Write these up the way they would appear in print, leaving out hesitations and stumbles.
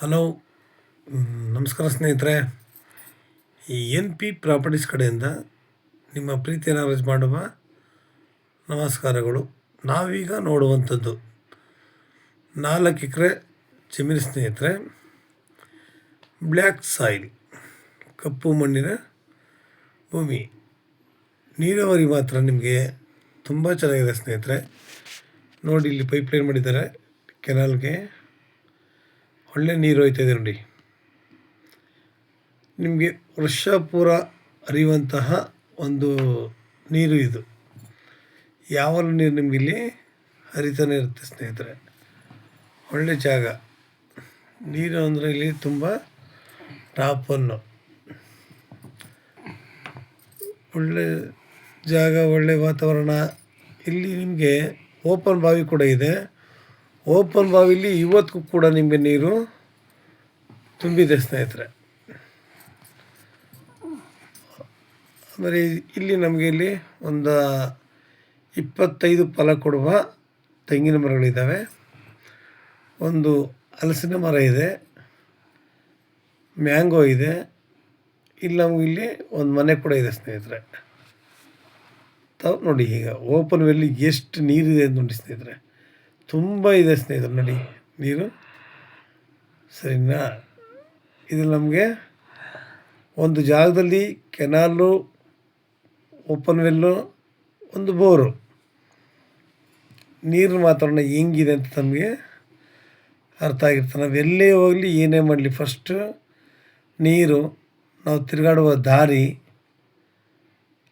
Hello. ನಮಸ್ಕಾರ ಸ್ನೇಹಿತರೆ. ಈ ಎನ್ ಪಿ ಪ್ರಾಪರ್ಟೀಸ್ ಕಡೆಯಿಂದ ನಿಮ್ಮ ಪ್ರೀತಿಯ ನಾಗರಾಜ್ ಮಾಡುವ ನಮಸ್ಕಾರಗಳು. ನಾವೀಗ ನೋಡುವಂಥದ್ದು 4 ಎಕರೆ ಜಮೀನು ಸ್ನೇಹಿತರೆ. ಬ್ಲ್ಯಾಕ್ ಸಾಯಿಲ್, ಕಪ್ಪು ಮಣ್ಣಿನ ಭೂಮಿ. ನೀರಾವರಿ ಮಾತ್ರ ನಿಮಗೆ ತುಂಬ ಚೆನ್ನಾಗಿದೆ ಸ್ನೇಹಿತರೆ. ನೋಡಿ, ಇಲ್ಲಿ ಪೈಪ್ಲೈನ್ ಮಾಡಿದ್ದಾರೆ. ಕೆನಾಲ್ಗೆ ಒಳ್ಳೆ ನೀರು ಹೋಯ್ತಾಯಿದೆ ನೋಡಿ. ನಿಮಗೆ ವರ್ಷ ಪೂರ ಹರಿಯುವಂತಹ ಒಂದು ನೀರು ಇದು. ಯಾವಾಗಲೂ ನೀರು ನಿಮಗೆ ಇಲ್ಲಿ ಹರಿತಾನೆ ಇರುತ್ತೆ ಸ್ನೇಹಿತರೆ. ಒಳ್ಳೆ ಜಾಗ. ನೀರು ಅಂದರೆ ಇಲ್ಲಿ ತುಂಬ ಟಾಪನ್ನು. ಒಳ್ಳೆ ಜಾಗ, ಒಳ್ಳೆ ವಾತಾವರಣ. ಇಲ್ಲಿ ನಿಮಗೆ ಓಪನ್ ಬಾವಿ ಕೂಡ ಇದೆ. ಓಪನ್ ಬಾವಿಲಿ ಇವತ್ತಿಗೂ ಕೂಡ ನಿಮಗೆ ನೀರು ತುಂಬಿದೆ ಸ್ನೇಹಿತರೆ. ಆಮೇಲೆ ಇಲ್ಲಿ ನಮಗೆ ಇಲ್ಲಿ ಒಂದು 25 ಫಲ ಕೊಡುವ ತೆಂಗಿನ ಮರಗಳಿದ್ದಾವೆ. ಒಂದು ಹಲಸಿನ ಮರ ಇದೆ, ಮ್ಯಾಂಗೋ ಇದೆ. ಇಲ್ಲಿ ನಮಗೆ ಇಲ್ಲಿ ಒಂದು ಮನೆ ಕೂಡ ಇದೆ ಸ್ನೇಹಿತರೆ. ನೋಡಿ, ಈಗ ಓಪನ್ ವೆಲ್ಲಿ ಎಷ್ಟು ನೀರಿದೆ ಅಂತ ನೋಡಿ ಸ್ನೇಹಿತರೆ. ತುಂಬ ಇದೆ ಸ್ನೇಹಿತರೆ ನೋಡಿ ನೀರು. ಸರಿನಾ? ಇದು ನಮಗೆ ಒಂದು ಜಾಗದಲ್ಲಿ ಕೆನಾಲು, ಓಪನ್ ವೆಲ್ಲು, ಒಂದು ಬೋರು. ನೀರಿನ ವಾತಾವರಣ ಹೆಂಗಿದೆ ಅಂತ ನಮಗೆ ಅರ್ಥ ಆಗಿರ್ತದೆ. ನಾವು ಎಲ್ಲೇ ಹೋಗಲಿ, ಏನೇ ಮಾಡಲಿ, ಫಸ್ಟು ನೀರು, ನಾವು ತಿರುಗಾಡುವ ದಾರಿ,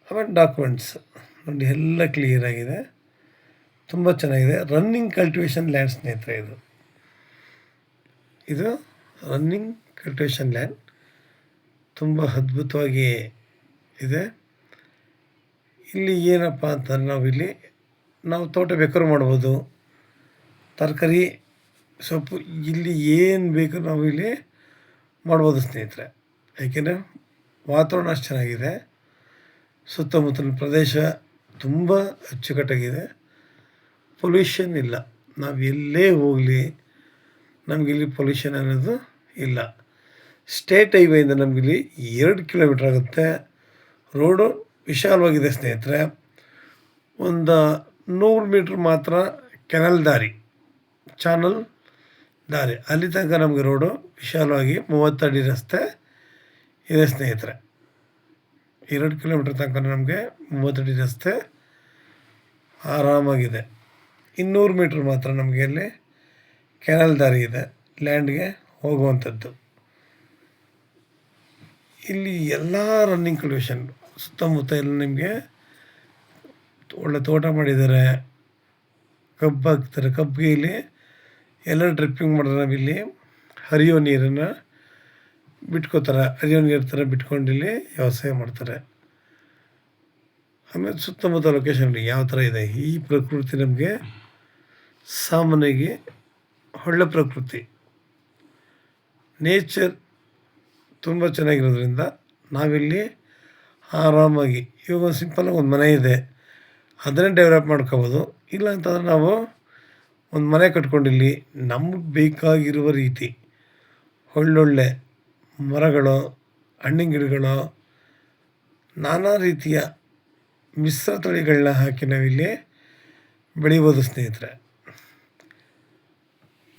ಆಮೇಲೆ ಡಾಕ್ಯುಮೆಂಟ್ಸ್ ನೋಡಿ ಎಲ್ಲ ಕ್ಲಿಯರಾಗಿದೆ. ತುಂಬ ಚೆನ್ನಾಗಿದೆ. ರನ್ನಿಂಗ್ ಕಲ್ಟಿವೇಷನ್ ಲ್ಯಾಂಡ್ ಸ್ನೇಹಿತರೆ. ಇದು ರನ್ನಿಂಗ್ ಕಲ್ಟಿವೇಷನ್ ಲ್ಯಾಂಡ್. ತುಂಬ ಅದ್ಭುತವಾಗಿ ಇದೆ. ಇಲ್ಲಿ ಏನಪ್ಪ ಅಂತಂದ್ರೆ ನಾವು ತೋಟ ಬೇಕಾದ್ರೂ ಮಾಡ್ಬೋದು. ತರಕಾರಿ, ಸೊಪ್ಪು, ಇಲ್ಲಿ ಏನು ಬೇಕು ನಾವು ಇಲ್ಲಿ ಮಾಡ್ಬೋದು ಸ್ನೇಹಿತರೆ. ಯಾಕೆಂದರೆ ವಾತಾವರಣ ಅಷ್ಟು ಚೆನ್ನಾಗಿದೆ. ಸುತ್ತಮುತ್ತಲಿನ ಪ್ರದೇಶ ತುಂಬ ಅಚ್ಚುಕಟ್ಟಾಗಿದೆ. ಪೊಲ್ಯೂಷನ್ ಇಲ್ಲ. ನಾವು ಎಲ್ಲೇ ಹೋಗಲಿ ನಮಗಿಲ್ಲಿ ಪೊಲ್ಯೂಷನ್ ಅನ್ನೋದು ಇಲ್ಲ. ಸ್ಟೇಟ್ ಹೈವೇಯಿಂದ ನಮಗಿಲ್ಲಿ 2 ಕಿಲೋಮೀಟ್ರ್ ಆಗುತ್ತೆ. ರೋಡು ವಿಶಾಲವಾಗಿದೆ ಸ್ನೇಹಿತರೆ. ಒಂದು 100 ಮೀಟ್ರ್ ಮಾತ್ರ ಕೆನಲ್ ದಾರಿ, ಚಾನಲ್ ದಾರಿ. ಅಲ್ಲಿ ತನಕ ನಮಗೆ ರೋಡು ವಿಶಾಲವಾಗಿ 30 ಅಡಿ ರಸ್ತೆ ಇದೆ ಸ್ನೇಹಿತರೆ. 2 ಕಿಲೋಮೀಟ್ರ್ ತನಕ ನಮಗೆ 30 ಅಡಿ ರಸ್ತೆ ಆರಾಮಾಗಿದೆ. 200 ಮೀಟ್ರ್ ಮಾತ್ರ ನಮಗೆ ಅಲ್ಲಿ ಕೆನಲ್ ದಾರಿ ಇದೆ, ಲ್ಯಾಂಡ್ಗೆ ಹೋಗುವಂಥದ್ದು. ಇಲ್ಲಿ ಎಲ್ಲ ರನ್ನಿಂಗ್ ಕಲ್ಟಿವೇಷನ್. ಸುತ್ತಮುತ್ತ ಎಲ್ಲ ನಿಮಗೆ ಒಳ್ಳೆ ತೋಟ ಮಾಡಿದ್ದಾರೆ. ಕಬ್ಬು ಹಾಕ್ತಾರೆ. ಕಬ್ಬಿಗೆ ಇಲ್ಲಿ ಎಲ್ಲ ಡ್ರಿಪ್ಪಿಂಗ್ ಮಾಡಿದ್ರೆ ನಾವಿಲ್ಲಿ ಹರಿಯೋ ನೀರನ್ನು ಬಿಟ್ಕೋತಾರೆ. ಹರಿಯೋ ನೀರು ಥರ ಬಿಟ್ಕೊಂಡು ಇಲ್ಲಿ ವ್ಯವಸಾಯ ಮಾಡ್ತಾರೆ. ಆಮೇಲೆ ಸುತ್ತಮುತ್ತ ಲೊಕೇಶನ್ ಯಾವ ಥರ ಇದೆ. ಈ ಪ್ರಕೃತಿ ನಮಗೆ ಸಾಮಾನ್ಯವಾಗಿ ಒಳ್ಳೆ ಪ್ರಕೃತಿ, ನೇಚರ್ ತುಂಬ ಚೆನ್ನಾಗಿರೋದ್ರಿಂದ ನಾವಿಲ್ಲಿ ಆರಾಮಾಗಿ, ಇವಾಗ ಒಂದು ಸಿಂಪಲಾಗಿ ಒಂದು ಮನೆ ಇದೆ, ಅದನ್ನೇ ಡೆವಲಪ್ ಮಾಡ್ಕೋಬೋದು. ಇಲ್ಲ ಅಂತಂದರೆ ನಾವು ಒಂದು ಮನೆ ಕಟ್ಕೊಂಡಿಲ್ಲಿ ನಮಗೆ ಬೇಕಾಗಿರುವ ರೀತಿ ಒಳ್ಳೊಳ್ಳೆ ಮರಗಳು, ಹಣ್ಣಿನ ಗಿಡಗಳು, ನಾನಾ ರೀತಿಯ ಮಿಶ್ರ ತಳಿಗಳನ್ನ ಹಾಕಿ ನಾವಿಲ್ಲಿ ಬೆಳಿಬೋದು ಸ್ನೇಹಿತರೆ.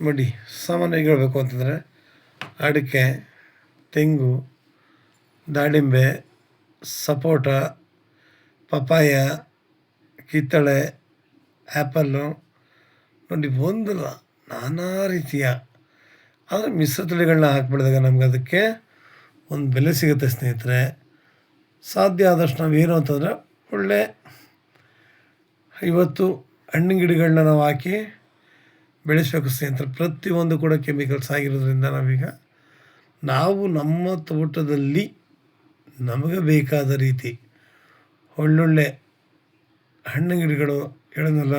ನೋಡಿ, ಸಾಮಾನ್ಯವಾಗಿ ಹೇಳಬೇಕು ಅಂತಂದರೆ ಅಡಿಕೆ, ತೆಂಗು, ದಾಳಿಂಬೆ, ಸಪೋಟ, ಪಪಾಯ, ಕಿತ್ತಳೆ, ಆ್ಯಪಲ್ಲು ನೋಡಿ, ಒಂದಲ್ಲ ನಾನಾ ರೀತಿಯ. ಆದರೆ ಮಿಶ್ರ ತಳಿಗಳನ್ನ ಹಾಕಿಬಿಡಿದಾಗ ನಮ್ಗೆ ಅದಕ್ಕೆ ಒಂದು ಬೆಲೆ ಸಿಗುತ್ತೆ ಸ್ನೇಹಿತರೆ. ಸಾಧ್ಯ ಆದಷ್ಟು ನಾವೇನು ಅಂತಂದರೆ ಒಳ್ಳೆ ಇವತ್ತು ಹಣ್ಣಿನ ಗಿಡಗಳನ್ನ ನಾವು ಹಾಕಿ ಬೆಳೆಸಬೇಕು ಸ್ನೇಹಿತರೆ. ಪ್ರತಿಯೊಂದು ಕೂಡ ಕೆಮಿಕಲ್ಸ್ ಆಗಿರೋದ್ರಿಂದ ನಾವು ನಮ್ಮ ತೋಟದಲ್ಲಿ ನಮಗೆ ಬೇಕಾದ ರೀತಿ ಒಳ್ಳೊಳ್ಳೆ ಹಣ್ಣಿನ ಗಿಡಗಳು, ಹೇಳಿದ್ನಲ್ಲ,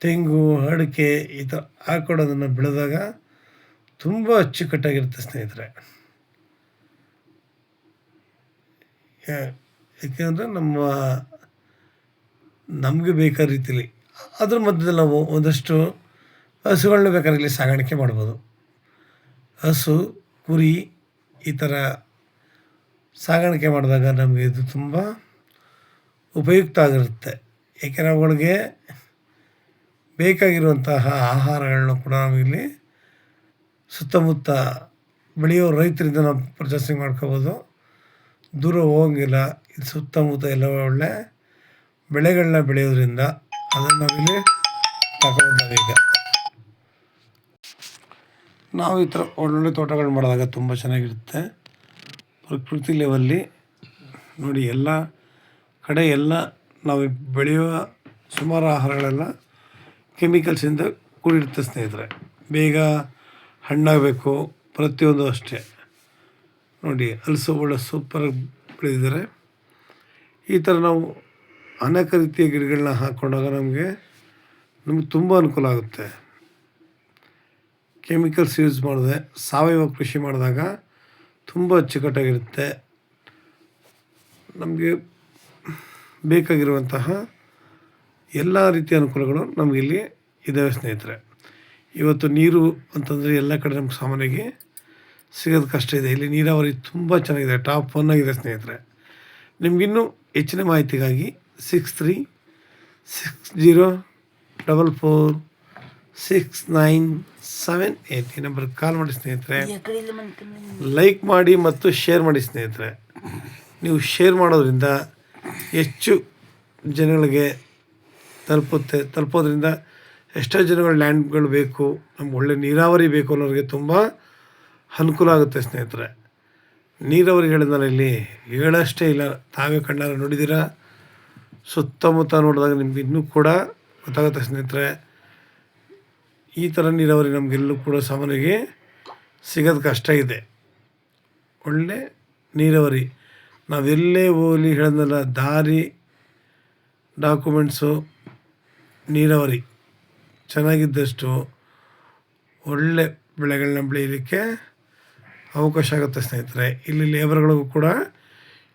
ತೆಂಗು, ಅಡಿಕೆ, ಈ ಥರ ಹಾಕೊಡೋದನ್ನು ಬೆಳೆದಾಗ ತುಂಬ ಅಚ್ಚುಕಟ್ಟಾಗಿರುತ್ತೆ ಸ್ನೇಹಿತರೆ. ಏಕೆಂದರೆ ನಮಗೆ ಬೇಕಾದ ರೀತಿಲಿ ಅದ್ರ ಮಧ್ಯದಲ್ಲಿ ನಾವು ಒಂದಷ್ಟು ಹಸುಗಳನ್ನ ಬೇಕಾದ್ರೆ ಇಲ್ಲಿ ಸಾಗಾಣಿಕೆ ಮಾಡ್ಬೋದು. ಹಸು, ಕುರಿ ಈ ಥರ ಸಾಗಾಣಿಕೆ ಮಾಡಿದಾಗ ನಮಗೆ ಇದು ತುಂಬ ಉಪಯುಕ್ತ ಆಗಿರುತ್ತೆ. ಏಕೆಂದರೆ ಅವುಗಳಿಗೆ ಬೇಕಾಗಿರುವಂತಹ ಆಹಾರಗಳನ್ನ ಕೂಡ ನಾವಿಲ್ಲಿ ಸುತ್ತಮುತ್ತ ಬೆಳೆಯೋ ರೈತರಿಂದ ನಾವು ಪರ್ಚೇಸಿಂಗ್ ಮಾಡ್ಕೋಬೋದು. ದೂರ ಹೋಗಂಗಿಲ್ಲ. ಇದು ಸುತ್ತಮುತ್ತ ಎಲ್ಲ ಒಳ್ಳೆ ಬೆಳೆಗಳನ್ನ ಬೆಳೆಯೋದ್ರಿಂದ ಅದನ್ನು ನಾವಿಲ್ಲಿ ತಗೊಳ್ಬೋದಾಗೀಗ. ನಾವು ಈ ಥರ ಒಳ್ಳೊಳ್ಳೆ ತೋಟಗಳು ಮಾಡಿದಾಗ ತುಂಬ ಚೆನ್ನಾಗಿರುತ್ತೆ. ಪ್ರಕೃತಿ ಲೆವೆಲ್ಲಿ ನೋಡಿ, ಎಲ್ಲ ಕಡೆ ಎಲ್ಲ ನಾವು ಬೆಳೆಯುವ ಸುಮಾರು ಆಹಾರಗಳೆಲ್ಲ ಕೆಮಿಕಲ್ಸಿಂದ ಕೂಡಿರುತ್ತೆ ಸ್ನೇಹಿತರೆ. ಬೇಗ ಹಣ್ಣಾಗಬೇಕು, ಪ್ರತಿಯೊಂದು ಅಷ್ಟೇ. ನೋಡಿ, ಹಲಸು ಒಳ್ಳೆ ಸೂಪರಾಗಿ ಬೆಳೆದಿದ್ದಾರೆ. ಈ ಥರ ನಾವು ಅನೇಕ ರೀತಿಯ ಗಿಡಗಳನ್ನ ಹಾಕ್ಕೊಂಡಾಗ ನಮಗೆ ತುಂಬ ಅನುಕೂಲ ಆಗುತ್ತೆ. ಕೆಮಿಕಲ್ಸ್ ಯೂಸ್ ಮಾಡಿದೆ ಸಾವಯವ ಕೃಷಿ ಮಾಡಿದಾಗ ತುಂಬ ಅಚ್ಚುಕಟ್ಟಾಗಿರುತ್ತೆ. ನಮಗೆ ಬೇಕಾಗಿರುವಂತಹ ಎಲ್ಲ ರೀತಿಯ ಅನುಕೂಲಗಳು ನಮಗಿಲ್ಲಿ ಇದ್ದಾವೆ ಸ್ನೇಹಿತರೆ. ಇವತ್ತು ನೀರು ಅಂತಂದರೆ ಎಲ್ಲ ಕಡೆ ನಮ್ಗೆ ಸಾಮಾನ್ಯವಾಗಿ ಸಿಗೋದು ಕಷ್ಟ ಇದೆ. ಇಲ್ಲಿ ನೀರಾವರಿ ತುಂಬ ಚೆನ್ನಾಗಿದೆ, ಟಾಪ್ 1 ಆಗಿದೆ ಸ್ನೇಹಿತರೆ. ನಿಮಗಿನ್ನೂ ಹೆಚ್ಚಿನ ಮಾಹಿತಿಗಾಗಿ 6360446978 ಈ ನಂಬರ್ಗೆ ಕಾಲ್ ಮಾಡಿ ಸ್ನೇಹಿತರೆ. ಲೈಕ್ ಮಾಡಿ ಮತ್ತು ಶೇರ್ ಮಾಡಿ ಸ್ನೇಹಿತರೆ. ನೀವು ಶೇರ್ ಮಾಡೋದ್ರಿಂದ ಹೆಚ್ಚು ಜನಗಳಿಗೆ ತಲುಪೋದ್ರಿಂದ ಎಷ್ಟೋ ಜನಗಳು ಲ್ಯಾಂಡ್ಗಳು ಬೇಕು, ನಮ್ಗೆ ಒಳ್ಳೆ ನೀರಾವರಿ ಬೇಕು ಅನ್ನೋರಿಗೆ ತುಂಬ ಅನುಕೂಲ ಆಗುತ್ತೆ ಸ್ನೇಹಿತರೆ. ನೀರಾವರಿ ಹೇಳಿದ್ನಲ್ಲ, ಇಲ್ಲಿ ಹೇಳೋಷ್ಟೇ ಇಲ್ಲ, ತಾವೇ ಕಣ್ಣಾರೆ ನೋಡಿದ್ದೀರಾ. ಸುತ್ತಮುತ್ತ ನೋಡಿದಾಗ ನಿಮ್ಗೆ ಇನ್ನೂ ಕೂಡ ಗೊತ್ತಾಗುತ್ತೆ ಸ್ನೇಹಿತರೆ. ಈ ಥರ ನೀರಾವರಿ ನಮಗೆಲ್ಲೂ ಕೂಡ ಸಾಮಾನ್ಯವಾಗಿ ಸಿಗೋದು ಕಷ್ಟ ಇದೆ. ಒಳ್ಳೆ ನೀರಾವರಿ ನಾವೆಲ್ಲೇ ಹೋಗಲಿ ಹೇಳಿದ್ನಲ್ಲ, ದಾರಿ, ಡಾಕ್ಯುಮೆಂಟ್ಸು, ನೀರಾವರಿ ಚೆನ್ನಾಗಿದ್ದಷ್ಟು ಒಳ್ಳೆ ಬೆಳೆಗಳನ್ನ ಬೆಳೀಲಿಕ್ಕೆ ಅವಕಾಶ ಆಗುತ್ತೆ ಸ್ನೇಹಿತರೆ. ಇಲ್ಲಿ ಲೇಬರ್ಗಳಿಗೂ ಕೂಡ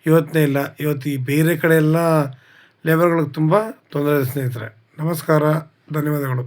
ಇವತ್ತೇ ಇಲ್ಲ, ಇವತ್ತು ಈ ಬೇರೆ ಕಡೆ ಎಲ್ಲ ಲೇಬರ್ಗಳಿಗೆ ತುಂಬ ತೊಂದರೆ ಇದೆ ಸ್ನೇಹಿತರೆ. ನಮಸ್ಕಾರ, ಧನ್ಯವಾದಗಳು.